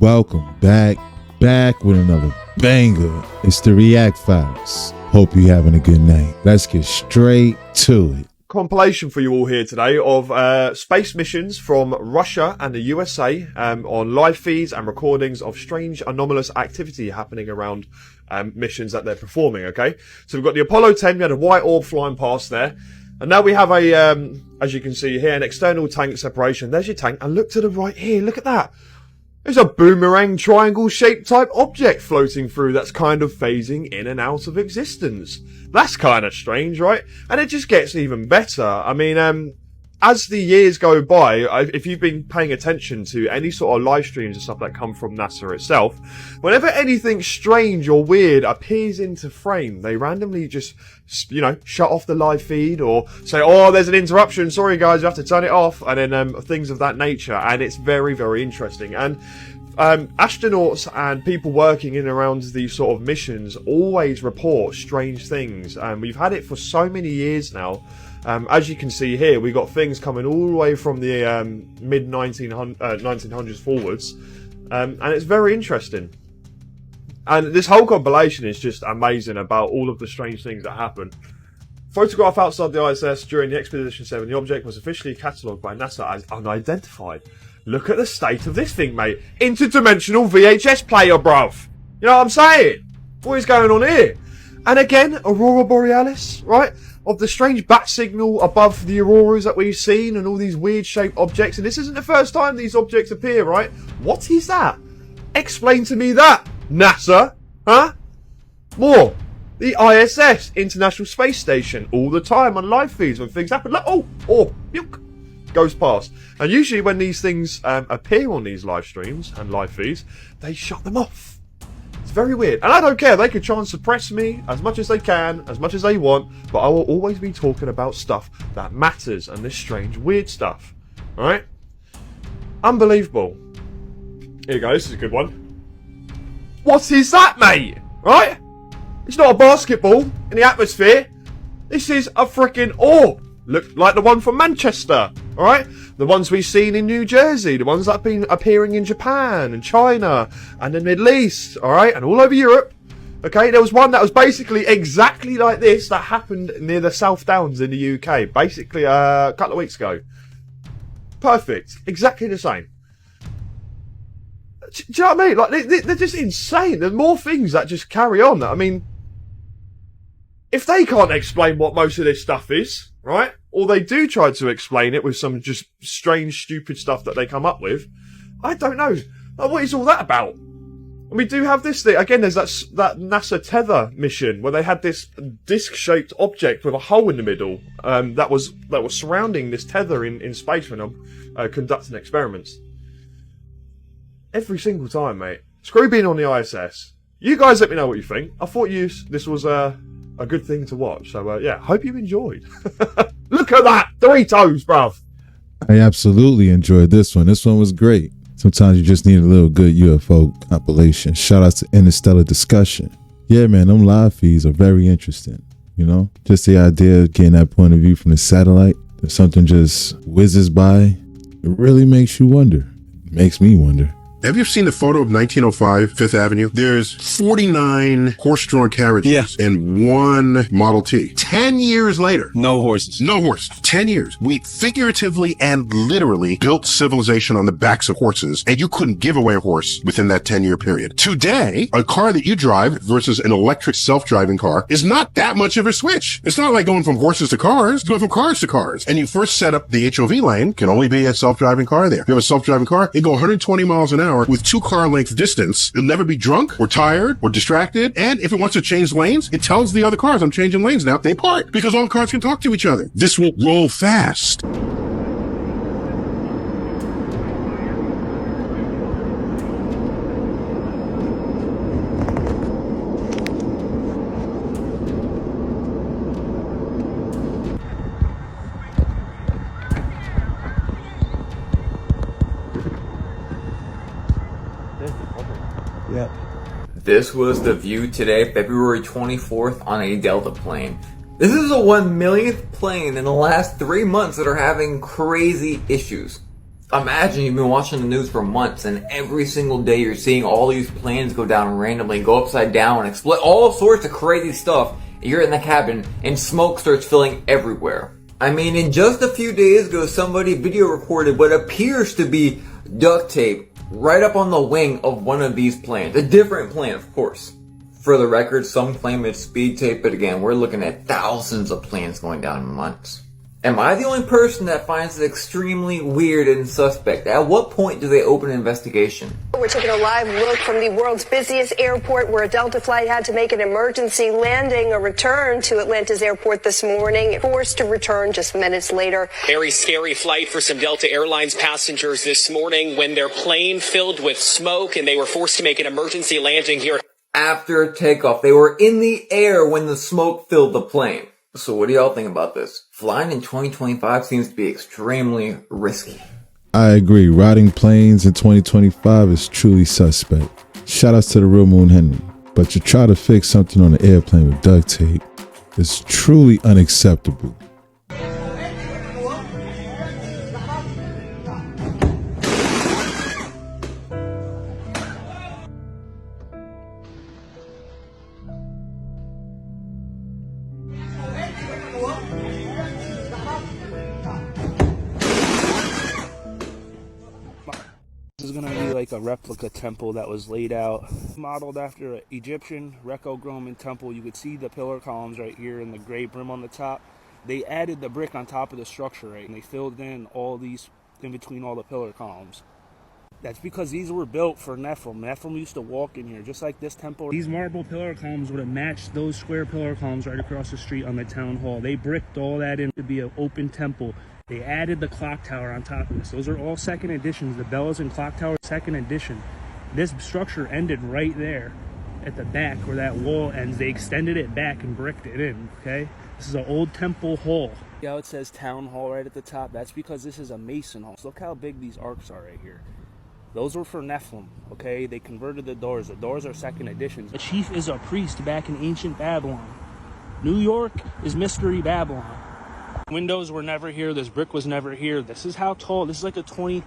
welcome back with another banger. It's the React Files. Hope you're having a good night. Let's get straight to it. Compilation for you all here today of space missions from Russia and the USA on live feeds and recordings of strange anomalous activity happening around missions that they're performing. Okay, so we've got the Apollo 10. We had a white orb flying past there, and now we have a as you can see here, an external tank separation. There's your tank, and look to the right here, look at that. There's a boomerang triangle shaped type object floating through that's kind of phasing in and out of existence. That's kind of strange, right? And it just gets even better. I mean, as the years go by, if you've been paying attention to any sort of live streams and stuff that come from NASA itself, whenever anything strange or weird appears into frame, they randomly just, you know, shut off the live feed or say, oh, there's an interruption, sorry guys, you have to turn it off, and then things of that nature. And it's very, very interesting. And astronauts and people working in and around these sort of missions always report strange things. We've had it for so many years now. As you can see here, we got things coming all the way from the mid 1900s forwards, and it's very interesting. And this whole compilation is just amazing about all of the strange things that happen. Photograph outside the ISS during the Expedition 7. The object was officially catalogued by NASA as unidentified. Look at the state of this thing, mate. Interdimensional VHS player, bruv. You know what I'm saying? What is going on here? And again, Aurora Borealis, right? Of the strange bat signal above the auroras that we've seen and all these weird shaped objects. And this isn't the first time these objects appear, right? What is that? Explain to me that, NASA. Huh? More. The ISS, International Space Station, all the time on live feeds when things happen. Like, oh, goes past. And usually when these things appear on these live streams and live feeds, they shut them off. It's very weird. And I don't care. They could try and suppress me as much as they can, as much as they want, but I will always be talking about stuff that matters and this strange, weird stuff. Alright? Unbelievable. Here you go. This is a good one. What is that, mate? Right? It's not a basketball in the atmosphere. This is a freaking orb. Look like the one from Manchester, alright? The ones we've seen in New Jersey, the ones that have been appearing in Japan and China and the Middle East, alright? And all over Europe, okay? There was one that was basically exactly like this that happened near the South Downs in the UK, basically a couple of weeks ago. Perfect. Exactly the same. Do you know what I mean? Like, they're just insane. There's more things that just carry on. I mean, if they can't explain what most of this stuff is, right? Or they do try to explain it with some just strange, stupid stuff that they come up with. I don't know. Like, what is all that about? And we do have this thing. Again, there's that NASA Tether mission where they had this disc-shaped object with a hole in the middle that was surrounding this tether in space when I'm conducting experiments. Every single time, mate. Screw being on the ISS. You guys let me know what you think. I thought this was a good thing to watch. So, yeah, hope you enjoyed. Look at that! Doritos, bruv! I absolutely enjoyed this one. This one was great. Sometimes you just need a little good UFO compilation. Shout out to Interstellar Discussion. Yeah, man, them live feeds are very interesting. You know, just the idea of getting that point of view from the satellite, that something just whizzes by, it really makes you wonder. It makes me wonder. Have you ever seen the photo of 1905 Fifth Avenue? There's 49 horse-drawn carriages and one Model T. 10 years later. No horses. No horses. 10 years. We figuratively and literally built civilization on the backs of horses, and you couldn't give away a horse within that 10-year period. Today, a car that you drive versus an electric self-driving car is not that much of a switch. It's not like going from horses to cars. It's going from cars to cars. And you first set up the HOV lane, can only be a self-driving car there. If you have a self-driving car, you go 120 miles an hour with 2 car length distance. It'll never be drunk or tired or distracted. And if it wants to change lanes, it tells the other cars, I'm changing lanes now. They park because all the cars can talk to each other. This will roll fast. This was the view today, February 24th, on a Delta plane. This is the 1 millionth plane in the last 3 months that are having crazy issues. Imagine you've been watching the news for months and every single day you're seeing all these planes go down randomly, go upside down and explode, all sorts of crazy stuff. You're in the cabin and smoke starts filling everywhere. I mean, in just a few days ago, somebody video recorded what appears to be duct tape right up on the wing of one of these planes. A different plane, of course. For the record, some claim it's speed tape, but again, we're looking at thousands of planes going down in months. Am I the only person that finds it extremely weird and suspect? At what point do they open an investigation? We're taking a live look from the world's busiest airport where a Delta flight had to make an emergency landing. A return to Atlanta's airport this morning, forced to return just minutes later. Very scary flight for some Delta Airlines passengers this morning when their plane filled with smoke and they were forced to make an emergency landing here. After takeoff, they were in the air when the smoke filled the plane. So what do y'all think about this? Flying in 2025 seems to be extremely risky. I agree. Riding planes in 2025 is truly suspect. Shout outs to the real Moon Henry. But to try to fix something on an airplane with duct tape is truly unacceptable. This is going to be like a replica temple that was laid out, modeled after an Egyptian Greco-Roman temple. You could see the pillar columns right here and the gray brim on the top. They added the brick on top of the structure, right? And they filled in all these in between all the pillar columns. That's because these were built for Nephilim. Nephilim used to walk in here, just like this temple. These marble pillar columns would have matched those square pillar columns right across the street on the town hall. They bricked all that in to be an open temple. They added the clock tower on top of this. Those are all second editions. The bells and clock tower, second edition. This structure ended right there at the back where that wall ends. They extended it back and bricked it in, okay? This is an old temple hall. See how it says town hall right at the top? That's because this is a Mason hall. So look how big these arcs are right here. Those were for Nephilim, okay? They converted the doors. The doors are second editions. A chief is a priest back in ancient Babylon. New York is Mystery Babylon. Windows were never here. This brick was never here. This is how tall. This is like a 20,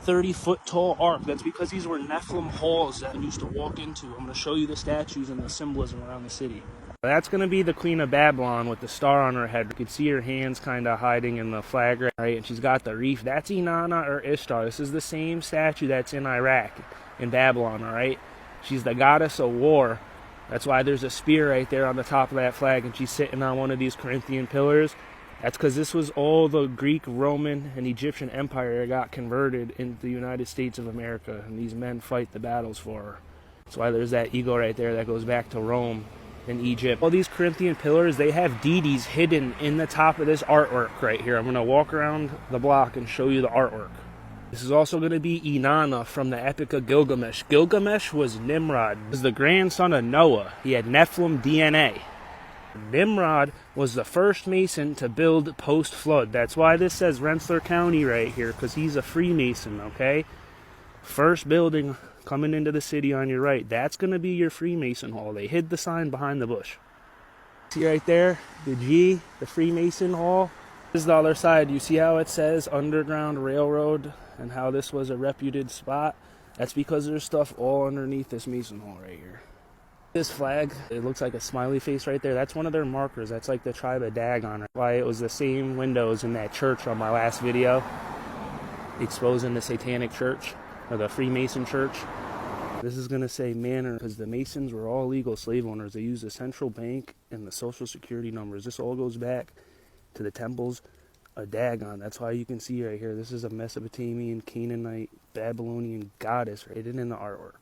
30 foot tall arc. That's because these were Nephilim halls that we used to walk into. I'm going to show you the statues and the symbolism around the city. That's going to be the Queen of Babylon with the star on her head. You can see her hands kind of hiding in the flag, right? And she's got the reef. That's Inanna or Ishtar. This is the same statue that's in Iraq, in Babylon, all right? She's the goddess of war. That's why there's a spear right there on the top of that flag, and she's sitting on one of these Corinthian pillars. That's because this was all the Greek, Roman, and Egyptian empire that got converted into the United States of America, and these men fight the battles for her. That's why there's that eagle right there that goes back to Rome and Egypt. All these Corinthian pillars, they have deities hidden in the top of this artwork right here. I'm going to walk around the block and show you the artwork. This is also going to be Inanna from the Epic of Gilgamesh. Gilgamesh was Nimrod. He was the grandson of Noah. He had Nephilim DNA. Nimrod was the first Mason to build post-flood. That's why this says Rensselaer County right here, because he's a Freemason, okay? First building coming into the city on your right. That's going to be your Freemason Hall. They hid the sign behind the bush. See right there, the G, the Freemason Hall. This is the other side. You see how it says Underground Railroad and how this was a reputed spot? That's because there's stuff all underneath this Mason Hall right here. This flag, it looks like a smiley face right there. That's one of their markers. That's like the tribe of Dagon. Why it was the same windows in that church on my last video, exposing the Satanic Church, or the Freemason Church. This is going to say Manor, because the Masons were all legal slave owners. They used the central bank and the social security numbers. This all goes back to the temples of Dagon. That's why you can see right here, this is a Mesopotamian, Canaanite, Babylonian goddess right in the artwork.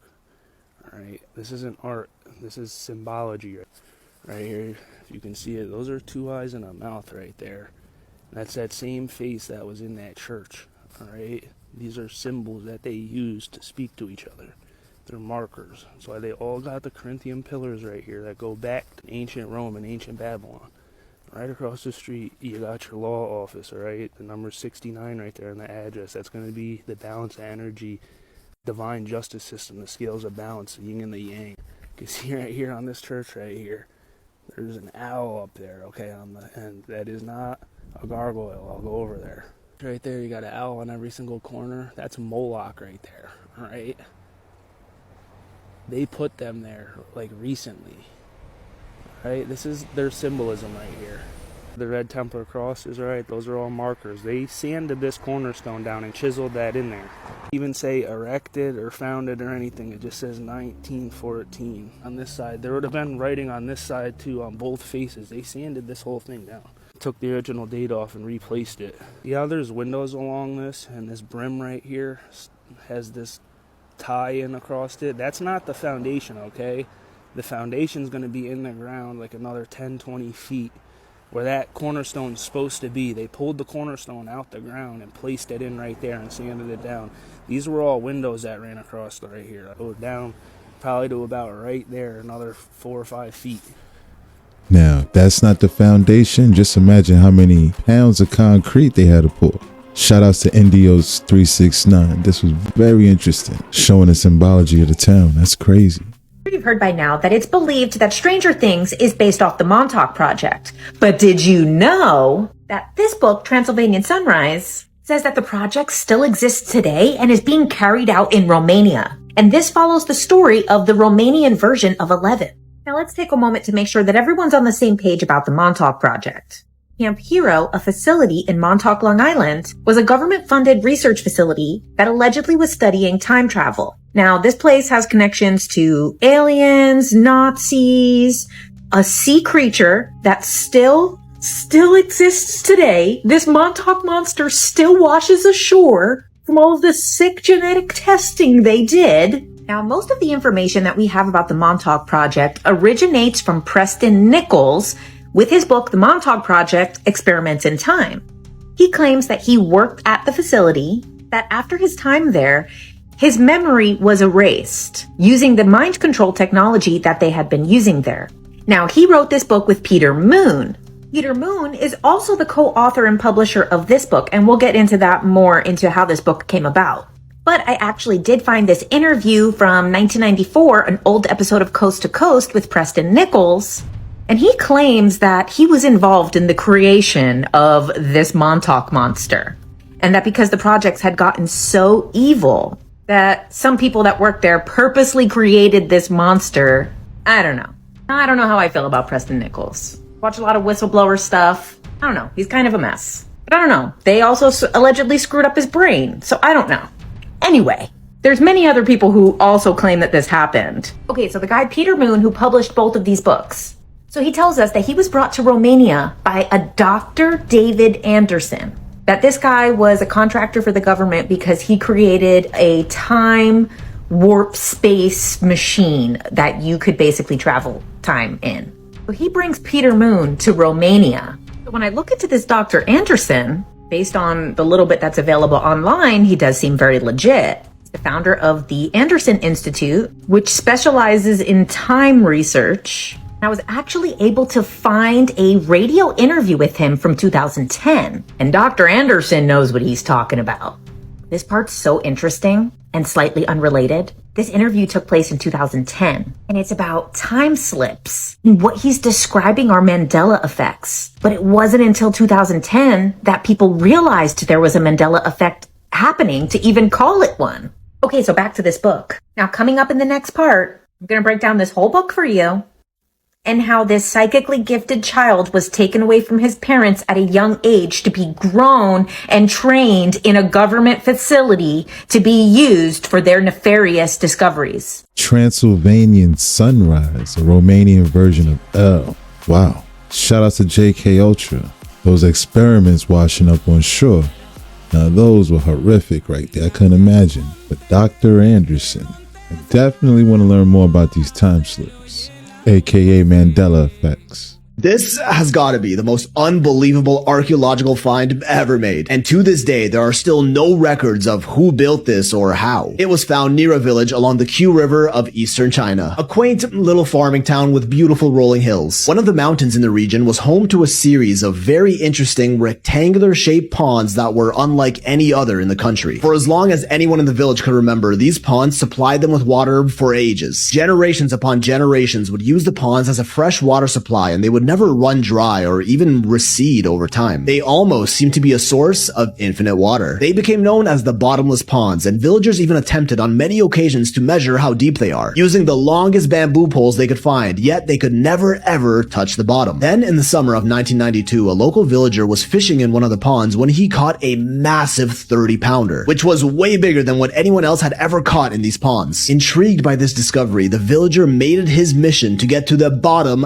Alright, this isn't art, this is symbology right here. If you can see it, those are two eyes and a mouth right there. That's that same face that was in that church. Alright, these are symbols that they use to speak to each other. They're markers. That's why they all got the Corinthian pillars right here that go back to ancient Rome and ancient Babylon. Right across the street, you got your law office, alright? The number 69 right there in the address. That's going to be the balance energy, divine justice system, the scales of balance, the yin and the yang. You can see right here on this church right here, there's an owl up there, okay, on the end. That is not a gargoyle. I'll go over there. right there. You got an owl on every single corner. That's Moloch right there, all right? They put them there, like, recently, right? This is their symbolism right here. The red Templar crosses, right? Those are all markers. They sanded this cornerstone down and chiseled that in there. Even say erected or founded or anything, it just says 1914 on this side. There would have been writing on this side too, on both faces. They sanded this whole thing down. Took the original date off and replaced it. Yeah, there's windows along this, and this brim right here has this tie-in across it. That's not the foundation, okay? The foundation's going to be in the ground like another 10, 20 feet where that cornerstone's supposed to be. They pulled the cornerstone out the ground and placed it in right there and sanded it down. These were all windows that ran across right here. I go down probably to about right there, another 4 or 5 feet. Now, if that's not the foundation, just imagine how many pounds of concrete they had to pour. Shout outs to Indios 369. This was very interesting, showing the symbology of the town. That's crazy. You've heard by now that it's believed that Stranger Things is based off the Montauk Project. But did you know that this book, Transylvanian Sunrise, says that the project still exists today and is being carried out in Romania? And this follows the story of the Romanian version of 11. Now let's take a moment to make sure that everyone's on the same page about the Montauk Project. Camp Hero, a facility in Montauk, Long Island, was a government-funded research facility that allegedly was studying time travel. Now, this place has connections to aliens, Nazis, a sea creature that still exists today. This Montauk monster still washes ashore from all of the sick genetic testing they did. Now, most of the information that we have about the Montauk Project originates from Preston Nichols with his book, The Montauk Project: Experiments in Time. He claims that he worked at the facility, that after his time there, his memory was erased using the mind control technology that they had been using there. Now, he wrote this book with Peter Moon. Peter Moon is also the co-author and publisher of this book, and we'll get into that more into how this book came about. But I actually did find this interview from 1994, an old episode of Coast to Coast with Preston Nichols, and he claims that he was involved in the creation of this Montauk monster, and that because the projects had gotten so evil that some people that worked there purposely created this monster. I don't know how I feel about Preston Nichols. Watch a lot of whistleblower stuff. I don't know. He's kind of a mess. But I don't know. They also allegedly screwed up his brain, so I don't know. Anyway, there's many other people who also claim that this happened. Okay, so the guy Peter Moon, who published both of these books, so he tells us that he was brought to Romania by a Dr. David Anderson. That this guy was a contractor for the government because he created a time warp space machine that you could basically travel time in. So he brings Peter Moon to Romania. But when I look into this Dr. Anderson, based on the little bit that's available online, he does seem very legit. He's the founder of the Anderson Institute, which specializes in time research. I was actually able to find a radio interview with him from 2010. And Dr. Anderson knows what he's talking about. This part's so interesting and slightly unrelated. This interview took place in 2010, and it's about time slips. And what he's describing are Mandela effects. But it wasn't until 2010 that people realized there was a Mandela effect happening to even call it one. Okay, so back to this book. Now, coming up in the next part, I'm going to break down this whole book for you, and how this psychically gifted child was taken away from his parents at a young age to be grown and trained in a government facility to be used for their nefarious discoveries. Transylvanian Sunrise, a Romanian version of L. Wow. Shout out to JK Ultra. Those experiments washing up on shore. Now those were horrific right there. I couldn't imagine. But Dr. Anderson, I definitely want to learn more about these time slips, aka Mandela effects. This has got to be the most unbelievable archaeological find ever made, and to this day there are still no records of who built this or how. It was found near a village along the Q River of eastern China, a quaint little farming town with beautiful rolling hills. One of the mountains in the region was home to a series of very interesting rectangular shaped ponds that were unlike any other in the country. For as long as anyone in the village could remember, these ponds supplied them with water for ages. Generations upon generations would use the ponds as a fresh water supply, and they would never run dry or even recede over time. They almost seem to be a source of infinite water. They became known as the bottomless ponds, and villagers even attempted on many occasions to measure how deep they are, using the longest bamboo poles they could find, yet they could never ever touch the bottom. Then in the summer of 1992, a local villager was fishing in one of the ponds when he caught a massive 30-pounder, which was way bigger than what anyone else had ever caught in these ponds. Intrigued by this discovery, the villager made it his mission to get to the bottom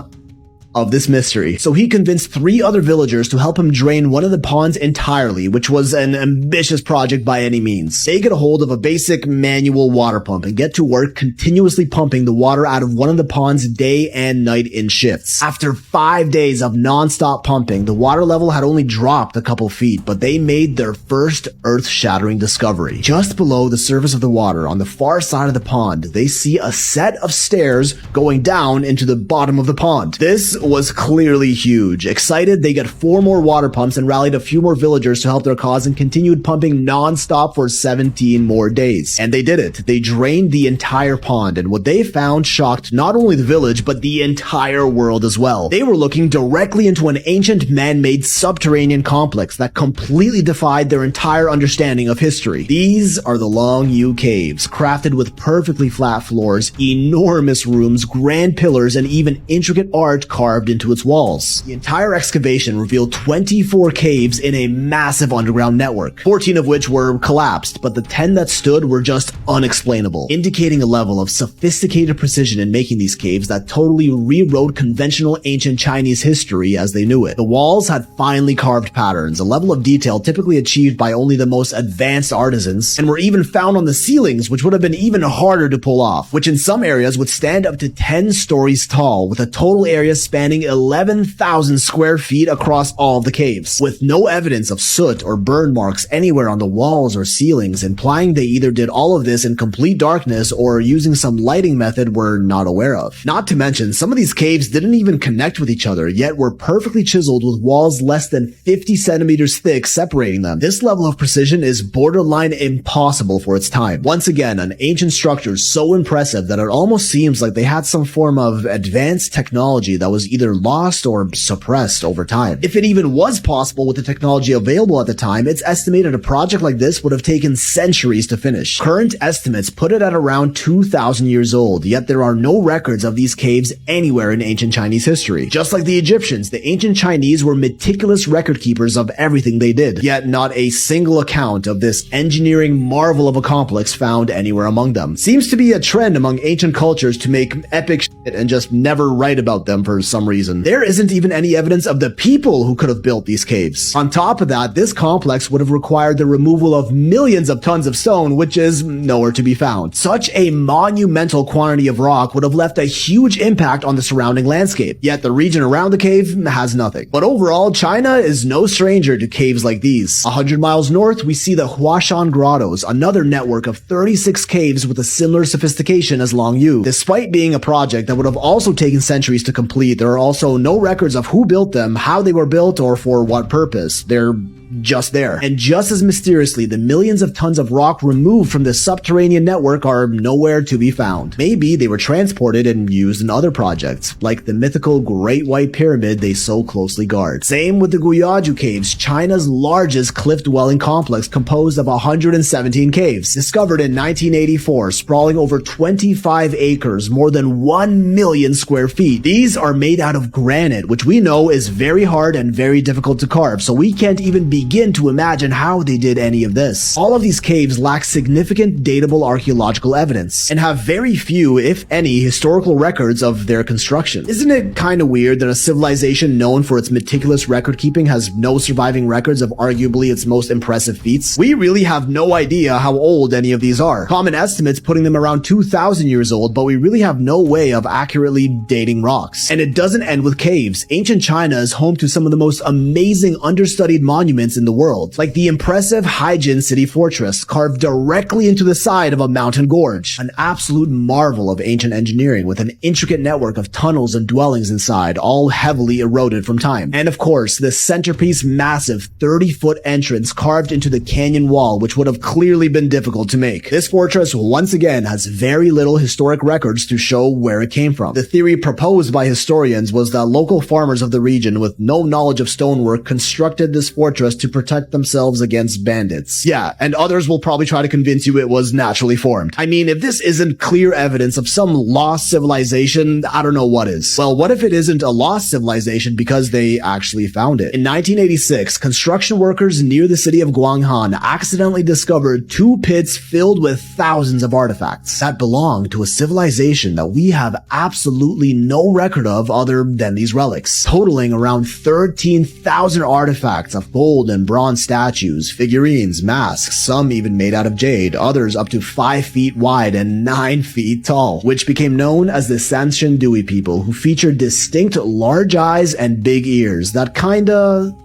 of this mystery. So he convinced 3 other villagers to help him drain one of the ponds entirely, which was an ambitious project by any means. They get a hold of a basic manual water pump and get to work continuously pumping the water out of one of the ponds day and night in shifts. After 5 days of non-stop pumping, the water level had only dropped a couple feet, but they made their first earth-shattering discovery. Just below the surface of the water, on the far side of the pond, they see a set of stairs going down into the bottom of the pond. This was clearly huge. Excited, they get 4 more water pumps and rallied a few more villagers to help their cause and continued pumping non-stop for 17 more days. And they did it. They drained the entire pond, and what they found shocked not only the village, but the entire world as well. They were looking directly into an ancient man-made subterranean complex that completely defied their entire understanding of history. These are the Long U Caves, crafted with perfectly flat floors, enormous rooms, grand pillars, and even intricate art carved into its walls. The entire excavation revealed 24 caves in a massive underground network, 14 of which were collapsed, but the 10 that stood were just unexplainable, indicating a level of sophisticated precision in making these caves that totally rewrote conventional ancient Chinese history as they knew it. The walls had finely carved patterns, a level of detail typically achieved by only the most advanced artisans, and were even found on the ceilings, which would have been even harder to pull off, which in some areas would stand up to 10 stories tall, with a total area spanning 11,000 square feet across all of the caves, with no evidence of soot or burn marks anywhere on the walls or ceilings, implying they either did all of this in complete darkness or using some lighting method we're not aware of. Not to mention, some of these caves didn't even connect with each other, yet were perfectly chiseled with walls less than 50 centimeters thick separating them. This level of precision is borderline impossible for its time. Once again, an ancient structure so impressive that it almost seems like they had some form of advanced technology that was either lost or suppressed over time. If it even was possible with the technology available at the time, it's estimated a project like this would have taken centuries to finish. Current estimates put it at around 2,000 years old, yet there are no records of these caves anywhere in ancient Chinese history. Just like the Egyptians, the ancient Chinese were meticulous record keepers of everything they did, yet not a single account of this engineering marvel of a complex found anywhere among them. Seems to be a trend among ancient cultures to make epic shit and just never write about them for some reason. There isn't even any evidence of the people who could have built these caves. On top of that, this complex would have required the removal of millions of tons of stone, which is nowhere to be found. Such a monumental quantity of rock would have left a huge impact on the surrounding landscape, yet the region around the cave has nothing. But overall, China is no stranger to caves like these. 100 miles north, we see the Huashan Grottos, another network of 36 caves with a similar sophistication as Long U. Despite being a project that would have also taken centuries to complete, there are also no records of who built them, how they were built, or for what purpose. They're just there. And just as mysteriously, the millions of tons of rock removed from the subterranean network are nowhere to be found. Maybe they were transported and used in other projects, like the mythical Great White Pyramid they so closely guard. Same with the Guyaju Caves, China's largest cliff-dwelling complex composed of 117 caves, discovered in 1984, sprawling over 25 acres, more than 1 million square feet. These are made out of granite, which we know is very hard and very difficult to carve, so we can't even begin to imagine how they did any of this. All of these caves lack significant datable archaeological evidence and have very few, if any, historical records of their construction. Isn't it kind of weird that a civilization known for its meticulous record keeping has no surviving records of arguably its most impressive feats? We really have no idea how old any of these are. Common estimates putting them around 2,000 years old, but we really have no way of accurately dating rocks. And it doesn't end with caves. Ancient China is home to some of the most amazing understudied monuments monuments in the world, like the impressive Haijin City Fortress carved directly into the side of a mountain gorge, an absolute marvel of ancient engineering with an intricate network of tunnels and dwellings inside, all heavily eroded from time. And of course, the centerpiece massive 30-foot entrance carved into the canyon wall, which would have clearly been difficult to make. This fortress once again has very little historic records to show where it came from. The theory proposed by historians was that local farmers of the region with no knowledge of stonework constructed this fortress to protect themselves against bandits. Yeah, and others will probably try to convince you it was naturally formed. I mean, if this isn't clear evidence of some lost civilization, I don't know what is. Well, what if it isn't a lost civilization because they actually found it? In 1986, construction workers near the city of Guanghan accidentally discovered 2 pits filled with thousands of artifacts that belong to a civilization that we have absolutely no record of other than these relics, totaling around 13,000 artifacts of gold and bronze statues, figurines, masks, some even made out of jade, others up to 5 feet wide and 9 feet tall, which became known as the Sanshendui people, who featured distinct large eyes and big ears that kinda...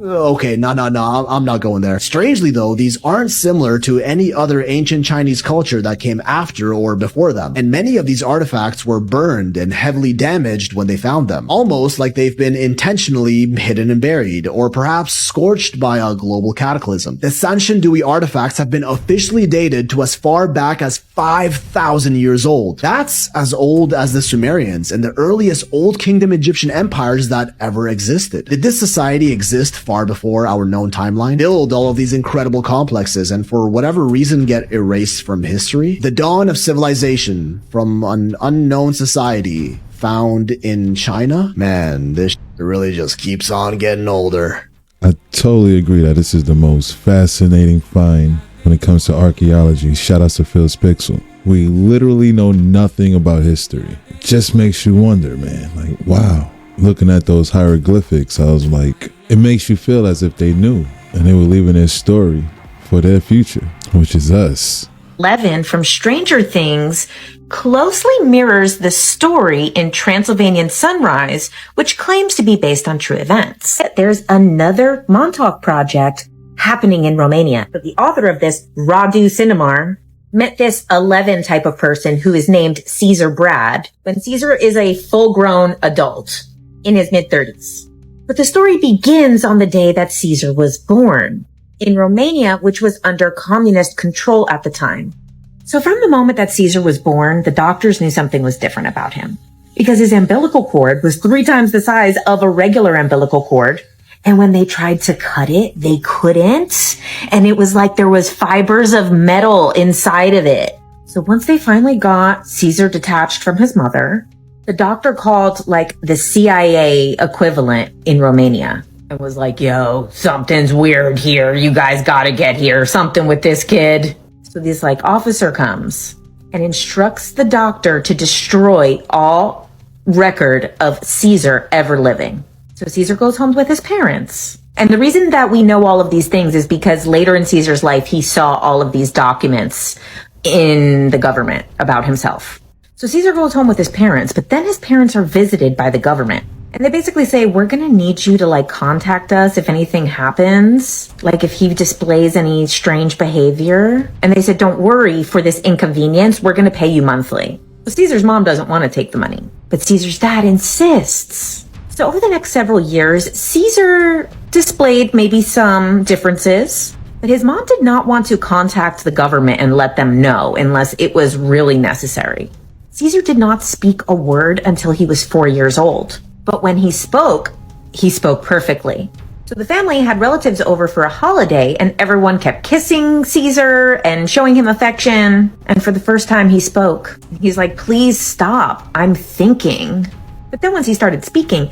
Okay, no, I'm not going there. Strangely though, these aren't similar to any other ancient Chinese culture that came after or before them, and many of these artifacts were burned and heavily damaged when they found them, almost like they've been intentionally hidden and buried, or perhaps scorched by a global cataclysm. The Sanshendui artifacts have been officially dated to as far back as 5,000 years old. That's as old as the Sumerians and the earliest Old Kingdom Egyptian empires that ever existed. Did this society exist far before our known timeline, build all of these incredible complexes, and for whatever reason get erased from history? The dawn of civilization from an unknown society found in China? Man, this really just keeps on getting older. I totally agree that this is the most fascinating find when it comes to archaeology. Shout out to Phil Spixel. We literally know nothing about history. It just makes you wonder, man. Like, wow. Looking at those hieroglyphics, I was like, it makes you feel as if they knew and they were leaving their story for their future, which is us. 11 from Stranger Things closely mirrors the story in Transylvanian Sunrise, which claims to be based on true events. There's another Montauk project happening in Romania. But the author of this, Radu Cinemar, met this 11 type of person who is named Caesar Brad, when Caesar is a full-grown adult in his mid-30s. But the story begins on the day that Caesar was born in Romania, which was under communist control at the time. So from the moment that Caesar was born, the doctors knew something was different about him, because his umbilical cord was 3 times the size of a regular umbilical cord. And when they tried to cut it, they couldn't. And it was like there was fibers of metal inside of it. So once they finally got Caesar detached from his mother, the doctor called like the CIA equivalent in Romania and was like, yo, something's weird here. You guys gotta get here. Something with this kid. So this like officer comes and instructs the doctor to destroy all record of Caesar ever living. So Caesar goes home with his parents. And the reason that we know all of these things is because later in Caesar's life, he saw all of these documents in the government about himself. So Caesar goes home with his parents, but then his parents are visited by the government. And they basically say, we're going to need you to like contact us if anything happens, like if he displays any strange behavior. And they said, don't worry, for this inconvenience, we're going to pay you monthly. So Caesar's mom doesn't want to take the money, but Caesar's dad insists. So over the next several years, Caesar displayed maybe some differences, but his mom did not want to contact the government and let them know unless it was really necessary. Caesar did not speak a word until he was 4 years old. But when he spoke perfectly. So the family had relatives over for a holiday and everyone kept kissing Caesar and showing him affection. And for the first time he spoke. He's like, please stop. I'm thinking. But then once he started speaking,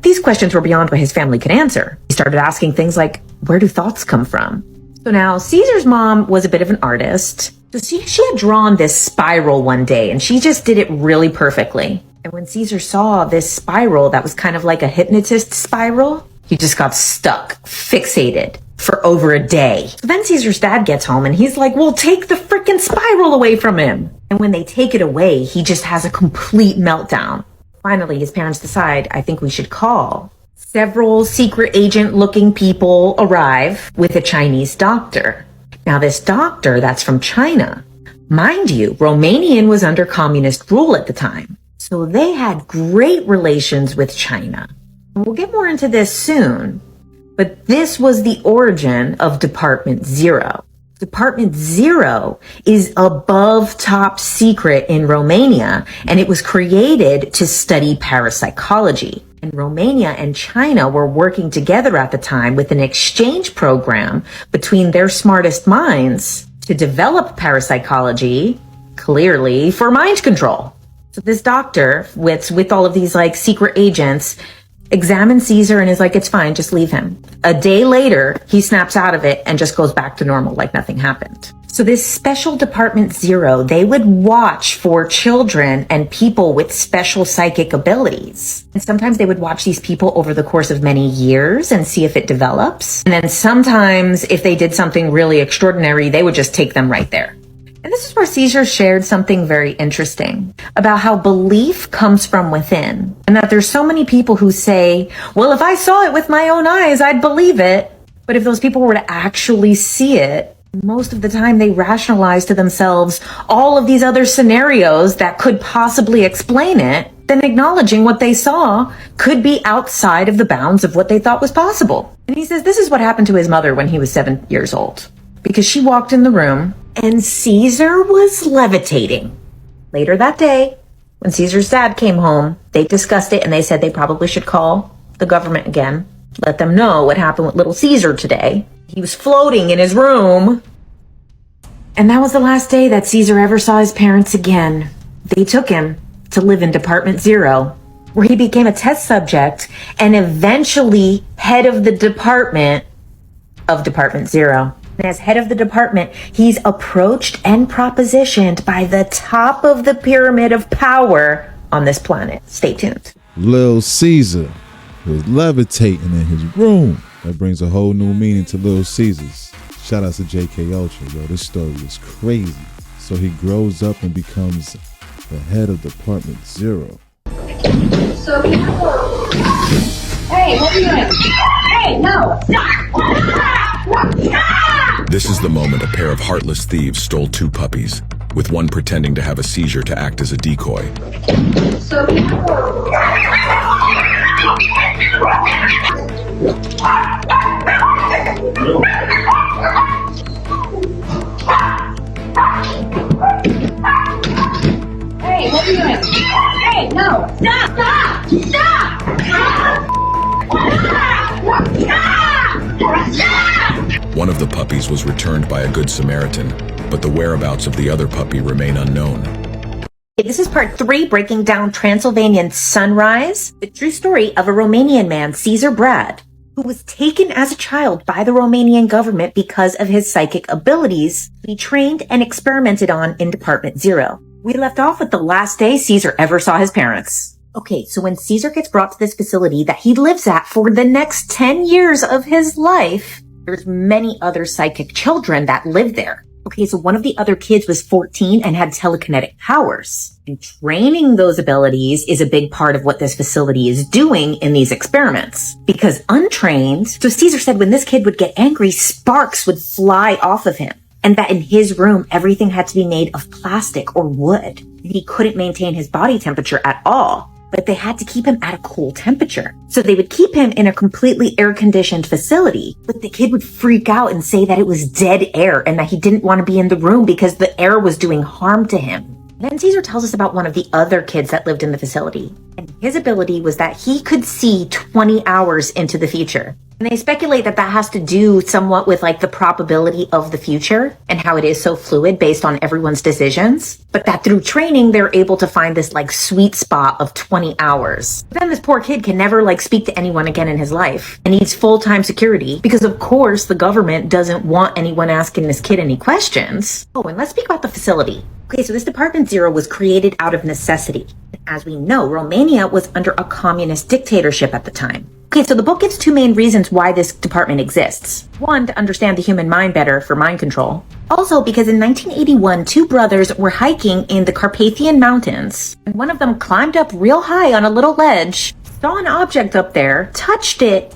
these questions were beyond what his family could answer. He started asking things like, where do thoughts come from? So now Caesar's mom was a bit of an artist. So she had drawn this spiral one day and she just did it really perfectly. And when Caesar saw this spiral that was kind of like a hypnotist spiral, he just got stuck, fixated for over a day. So then Caesar's dad gets home and he's like, well, take the freaking spiral away from him. And when they take it away, he just has a complete meltdown. Finally, his parents decide, I think we should call several secret agent looking people arrive with a Chinese doctor. Now this doctor, that's from China. Mind you, Romanian was under communist rule at the time. So they had great relations with China. And we'll get more into this soon. But this was the origin of Department Zero. Department Zero is above top secret in Romania, and it was created to study parapsychology. And Romania and China were working together at the time with an exchange program between their smartest minds to develop parapsychology, clearly, for mind control. So this doctor, with all of these like secret agents, examines Caesar and is like, it's fine, just leave him. A day later, he snaps out of it and just goes back to normal, like nothing happened. So this special Department Zero, they would watch for children and people with special psychic abilities. And sometimes they would watch these people over the course of many years and see if it develops. And then sometimes if they did something really extraordinary, they would just take them right there. And this is where Caesar shared something very interesting about how belief comes from within, and that there's so many people who say, well, if I saw it with my own eyes, I'd believe it. But if those people were to actually see it, most of the time they rationalize to themselves all of these other scenarios that could possibly explain it, then acknowledging what they saw could be outside of the bounds of what they thought was possible. And he says this is what happened to his mother when he was 7 years old, because she walked in the room and Caesar was levitating. Later that day, when Caesar's dad came home, they discussed it and they said they probably should call the government again, let them know what happened with little Caesar today. He was floating in his room. And that was the last day that Caesar ever saw his parents again. They took him to live in Department Zero, where he became a test subject and eventually head of the department of Department Zero. And as head of the department, he's approached and propositioned by the top of the pyramid of power on this planet. Stay tuned. Lil Caesar was levitating in his room. That brings a whole new meaning to Lil Caesars. Shout out to JK Ultra, yo. This story is crazy. So he grows up and becomes the head of Department Zero. So hey, what are you doing? Hey, no! This is the moment a pair of heartless thieves stole 2 puppies, with one pretending to have a seizure to act as a decoy. So hey, what are you doing? Hey, no! Stop! One of the puppies was returned by a good Samaritan, but the whereabouts of the other puppy remain unknown. This is part 3, breaking down Transylvanian Sunrise, the true story of a Romanian man, Caesar Brad, who was taken as a child by the Romanian government because of his psychic abilities to be trained and experimented on in Department Zero. We left off with the last day Caesar ever saw his parents. Okay, so when Caesar gets brought to this facility that he lives at for the next 10 years of his life, there's many other psychic children that live there. Okay, so one of the other kids was 14 and had telekinetic powers. And training those abilities is a big part of what this facility is doing in these experiments. Because untrained, so Caesar said when this kid would get angry, sparks would fly off of him. And that in his room, everything had to be made of plastic or wood. And he couldn't maintain his body temperature at all. But they had to keep him at a cool temperature. So they would keep him in a completely air-conditioned facility, but the kid would freak out and say that it was dead air and that he didn't want to be in the room because the air was doing harm to him. Then Caesar tells us about one of the other kids that lived in the facility. And his ability was that he could see 20 hours into the future. And they speculate that that has to do somewhat with like the probability of the future and how it is so fluid based on everyone's decisions. But that through training, they're able to find this like sweet spot of 20 hours. But then this poor kid can never like speak to anyone again in his life and needs full-time security because of course the government doesn't want anyone asking this kid any questions. Oh, and let's speak about the facility. Okay, so this Department Zero was created out of necessity. As we know, Romania was under a communist dictatorship at the time. Okay, so the book gives 2 main reasons why this department exists. 1, to understand the human mind better for mind control. Also, because in 1981, 2 brothers were hiking in the Carpathian Mountains, and one of them climbed up real high on a little ledge, saw an object up there, touched it,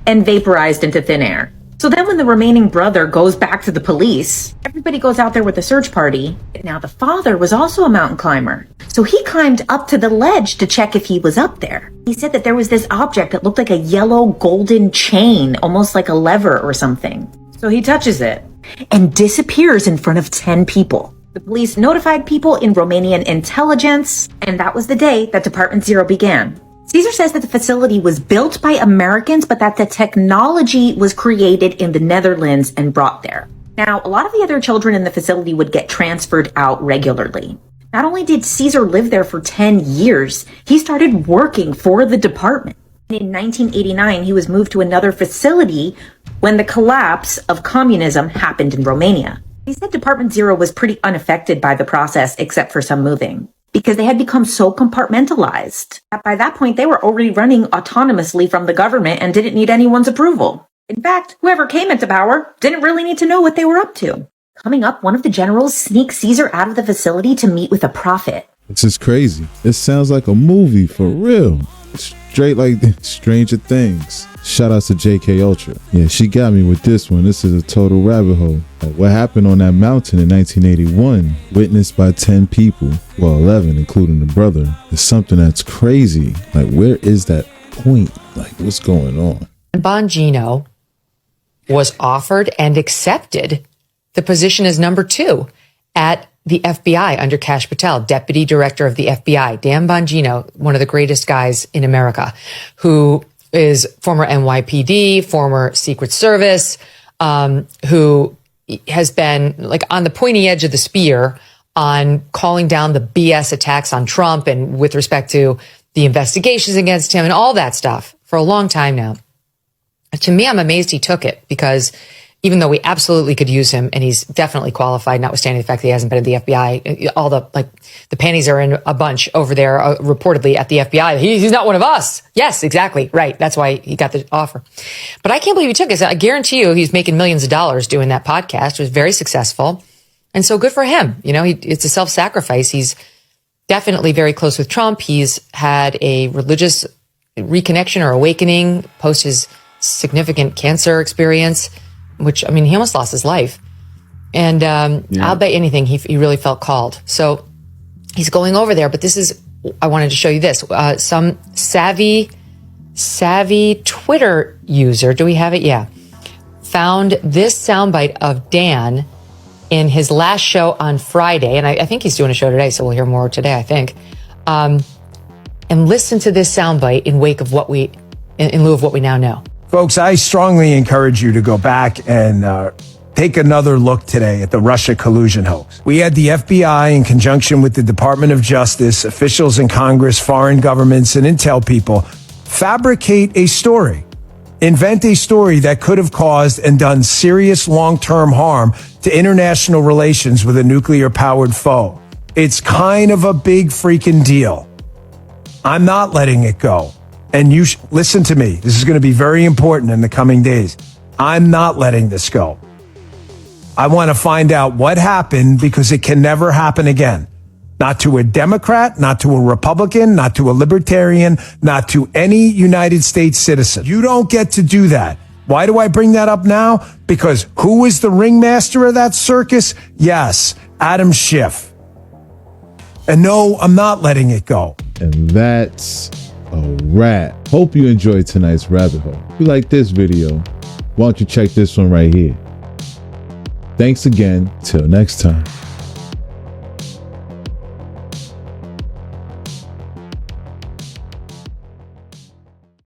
and vaporized into thin air. So then when the remaining brother goes back to the police, everybody goes out there with a search party. Now the father was also a mountain climber. So he climbed up to the ledge to check if he was up there. He said that there was this object that looked like a yellow golden chain, almost like a lever or something. So he touches it and disappears in front of 10 people. The police notified people in Romanian intelligence, and that was the day that Department Zero began. Caesar says that the facility was built by Americans, but that the technology was created in the Netherlands and brought there. Now, a lot of the other children in the facility would get transferred out regularly. Not only did Caesar live there for 10 years, he started working for the department. In 1989, he was moved to another facility when the collapse of communism happened in Romania. He said Department Zero was pretty unaffected by the process, except for some moving, because they had become so compartmentalized that by that point they were already running autonomously from the government and didn't need anyone's approval. In fact, whoever came into power didn't really need to know what they were up to. Coming up, one of the generals sneaks Caesar out of the facility to meet with a prophet. This is crazy. It sounds like a movie for real. Straight like Stranger Things. Shout out to JK Ultra. Yeah, she got me with this one. This is a total rabbit hole. Like what happened on that mountain in 1981, witnessed by 10 people, well 11 including the brother, is something that's crazy. Like where is that point? Like what's going on? Bongino was offered and accepted the position as number 2 at the FBI under Kash Patel, deputy director of the FBI. Dan Bongino, one of the greatest guys in America, who is former NYPD, former Secret Service, who has been like on the pointy edge of the spear on calling down the BS attacks on Trump and with respect to the investigations against him and all that stuff for a long time now. To me, I'm amazed he took it, because even though we absolutely could use him, and he's definitely qualified, notwithstanding the fact that he hasn't been at the FBI, all the panties are in a bunch over there, reportedly at the FBI. He's not one of us. Yes, exactly. Right. That's why he got the offer. But I can't believe he took it. I guarantee you he's making millions of dollars doing that podcast. It was very successful. And so good for him. You know, it's a self-sacrifice. He's definitely very close with Trump. He's had a religious reconnection or awakening post his significant cancer experience, which, I mean, he almost lost his life. And I'll bet anything he really felt called. So he's going over there. But this is, I wanted to show you this. Some savvy Twitter user, do we have it? Yeah. Found this soundbite of Dan in his last show on Friday. And I think he's doing a show today, so we'll hear more today, I think. And listen to this soundbite in lieu of what we now know. Folks, I strongly encourage you to go back and take another look today at the Russia collusion hoax. We had the FBI, in conjunction with the Department of Justice, officials in Congress, foreign governments, and intel people, fabricate a story, invent a story that could have caused and done serious long-term harm to international relations with a nuclear-powered foe. It's kind of a big freaking deal. I'm not letting it go. And you listen to me. This is going to be very important in the coming days. I'm not letting this go. I want to find out what happened, because it can never happen again. Not to a Democrat, not to a Republican, not to a Libertarian, not to any United States citizen. You don't get to do that. Why do I bring that up now? Because who is the ringmaster of that circus? Yes, Adam Schiff. And no, I'm not letting it go. And that's a wrap. Hope you enjoyed tonight's rabbit hole. If you like this video, why don't you check this one right here. Thanks again. Till next time.